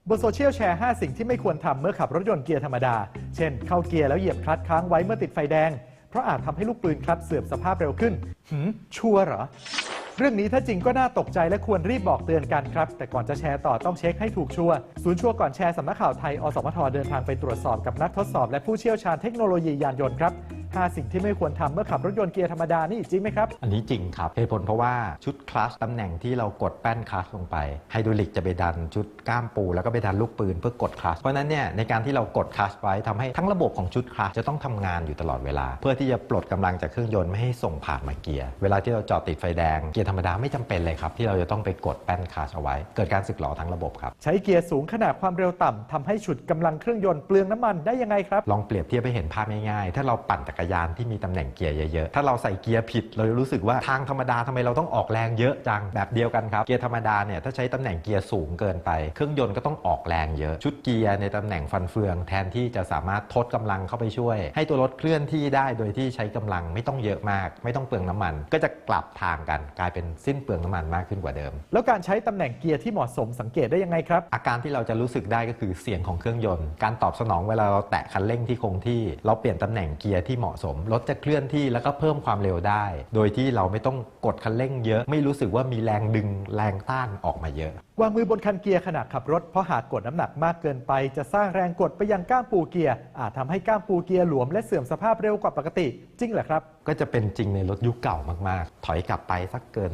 บนโซเชียลแชร์ 5 สิ่งที่ไม่ควรทำเมื่อขับรถยนต์เกียร์ธรรมดา เช่นเข้าเกียร์แล้วเหยียบคลัตช์ค้างไว้เมื่อติดไฟแดง เพราะอาจทำให้ลูกปืนคลัตช์เสื่อมสภาพเร็วขึ้นชัวร์เหรอ เรื่องนี้ถ้าจริงก็น่าตกใจและควรรีบบอกเตือนกันครับ แต่ก่อนจะแชร์ต่อต้องเช็คให้ถูกชัวร์ศูนย์ชัวร์ก่อนแชร์สำนักข่าวไทยอสมทเดินทางไปตรวจสอบกับนักทดสอบและผู้เชี่ยวชาญเทคโนโลยียานยนต์ครับ5 สิ่งที่ไม่ควรทำเมื่อขับรถยนต์เกียร์ธรรมดานี่จริงไหมครับอันนี้จริงครับเหตุผลเพราะว่าชุดคลัตช์ตำแหน่งที่เรากดแป้นคลัตช์ลงไปไฮดรอลิกจะไปดันชุดก้ามปูแล้วก็ไปดันลูกปืนเพื่อกดคลัตช์เพราะนั้นเนี่ยในการที่เรากดคลัตช์ไว้ทำให้ทั้งระบบของชุดคลัตช์จะต้องทำงานอยู่ตลอดเวลาเพื่อที่จะปลดกำลังจากเครื่องยนต์ไม่ให้ส่งผ่านมาเกียร์เวลาที่เราจอดติดไฟแดงเกียร์ธรรมดาไม่จำเป็นเลยครับที่เราจะต้องไปกดแป้นคลัตช์เอาไว้เกิดการสึกหรอทั้งระบบครับใช้เกียร์สูงขนาดความเร็วต่ำทำให้ฉุดกำลังเครื่องยนต์เปลืองน้ำมันได้ยังไงครับลองเปรียบเทียบให้เห็นภาพง่ายๆถ้าเราปั่นจักรยานที่มีตำแหน่งเกียร์เยอะๆถ้าเราใส่เกียร์ผิดเราจะรู้สึกว่าทางธรรมดาทำไมเราต้องออกแรงเยอะจังแบบเดียวกันครับเกียร์ธรรมดาเนี่ยถ้าใช้ตำแหน่งเกียร์สูงเกินไปเครื่องยนต์ก็ต้องออกแรงเยอะชุดเกียร์ในตำแหน่งฟันเฟืองแทนที่จะสามารถทดกำลังเข้าไปช่วยให้ตัวรถเคลื่อนที่ได้โดยที่ใช้กำลังไม่ต้องเยอะมากไม่ต้องเปลืองน้ำมันก็จะกลับทางกันกลายเป็นสิ้นเปลืองน้ำมันมากขึ้นกว่าเดิมแล้วการใช้ตำแหน่งเกียร์ที่เหมาะสมสังเกตได้ยังไงครับอาการที่เราจะรู้สึกได้ก็คือเสียงของเครื่องยนต์การตอบสนองเวลาเราแตะคันเร่งที่คงที่เราเปลี่ยนตำแหน่งเกียร์ที่เหมาะสมรถจะเคลื่อนที่แล้วก็เพิ่มความเร็วได้โดยที่เราไม่ต้องกดคันเร่งเยอะไม่รู้สึกว่ามีแรงดึงแรงต้านออกมาเยอะวางมือบนคันเกียร์ขณะขับรถเพราะหากกดน้ำหนักมากเกินไปจะสร้างแรงกดไปยังก้ามปูเกียร์อาจทำให้ก้ามปูเกียร์หลวมและเสื่อมสภาพเร็วกว่าปกติจริงเหรอครับก็จะเป็นจริงในรถยุคเก่ามากๆถอยกลับไปสักเกิน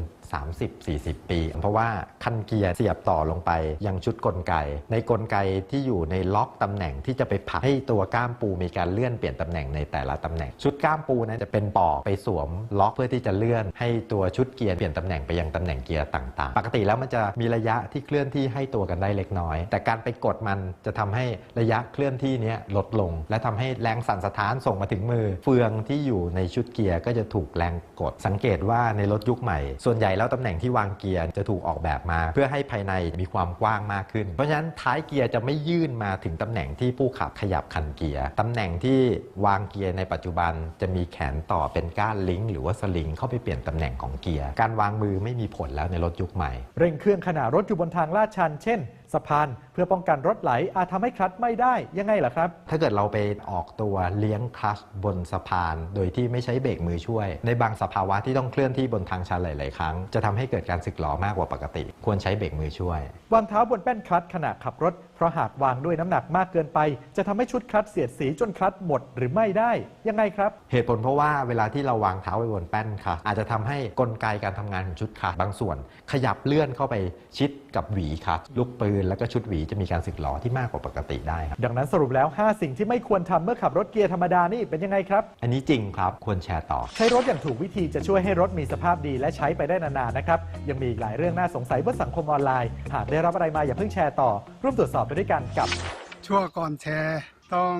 30-40 ปีเพราะว่าคันเกียร์เสียบต่อลงไปยังชุดกลไกในกลไกที่อยู่ในล็อกตำแหน่งที่จะไปผลักให้ตัวก้ามปูมีการเลื่อนเปลี่ยนตำแหน่งในแต่ละตำแหน่งชุดก้ามปูนั้นจะเป็นปอกไปสวมล็อกเพื่อที่จะเลื่อนให้ตัวชุดเกียร์เปลี่ยนตำแหน่งไปยังตำแหน่งเกียร์ต่างๆปกติแล้วมันจะมีระยะที่เคลื่อนที่ให้ตัวกันได้เล็กน้อยแต่การไปกดมันจะทำให้ระยะเคลื่อนที่นี้ลดลงและทำให้แรงสั่นสะท้านส่งมาถึงมือเฟืองที่อยู่ในชุดเกียร์ก็จะถูกแรงกดสังเกตว่าในรถยุคใหม่ส่วนใหญ่แล้วตำแหน่งที่วางเกียร์จะถูกออกแบบมาเพื่อให้ภายในมีความกว้างมากขึ้นเพราะฉะนั้นท้ายเกียร์จะไม่ยื่นมาถึงตำแหน่งที่ผู้ขับขยับคันเกียร์ตำแหน่งที่วางเกียร์ในปัจจุบันจะมีแขนต่อเป็นก้านลิงก์หรือว่าสลิงเข้าไปเปลี่ยนตำแหน่งของเกียร์การวางมือไม่มีผลแล้วในรถยุคใหม่เร่งเครื่องขณะรถอยู่บนทางลาดชันเช่นสะพานเพื่อป้องกันรถไหลอาจทำให้คลัตช์ไม่ได้ยังไงล่ะครับถ้าเกิดเราไปออกตัวเลี้ยงคลัตช์บนสะพานโดยที่ไม่ใช้เบรกมือช่วยในบางสภาวะที่ต้องเคลื่อนที่บนทางชันหลายๆครั้งจะทำให้เกิดการสึกหรอมากกว่าปกติควรใช้เบรกมือช่วยวางเท้าบนแป้นคลัตช์ขณะขับรถเพราะหากวางด้วยน้ำหนักมากเกินไปจะทำให้ชุดคลัตช์เสียดสีจนคลัตช์หมดหรือไม่ได้ยังไงครับเหตุผลเพราะว่าเวลาที่เราวางเท้าไว้บนแป้นคลัตช์อาจจะทำให้กลไกการทำงานของชุดคลัตช์บางส่วนขยับเลื่อนเข้าไปชิดกับหวีคลัตช์ลูกปืนแล้วก็ชุดหวีจะมีการสึกหรอที่มากกว่าปกติได้ครับดังนั้นสรุปแล้ว5 สิ่งที่ไม่ควรทำเมื่อขับรถเกียร์ธรรมดานี่เป็นยังไงครับอันนี้จริงครับควรแชร์ต่อใช้รถอย่างถูกวิธีจะช่วยให้รถมีสภาพดีและใช้ไปได้นานๆนะครับยังมีอีกหลายเรื่องน่าสงสัยบนสังคมออนไลน์หากได้รับอะไรมาอย่าเพิ่งแชร์ต่อร่วมตรวจสอบไปด้วยกันกับชั่วก่อนแชร์ต้อง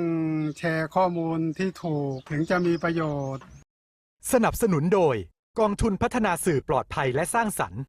แชร์ข้อมูลที่ถูกถึงจะมีประโยชน์สนับสนุนโดยกองทุนพัฒนาสื่อปลอดภัยและสร้างสรรค์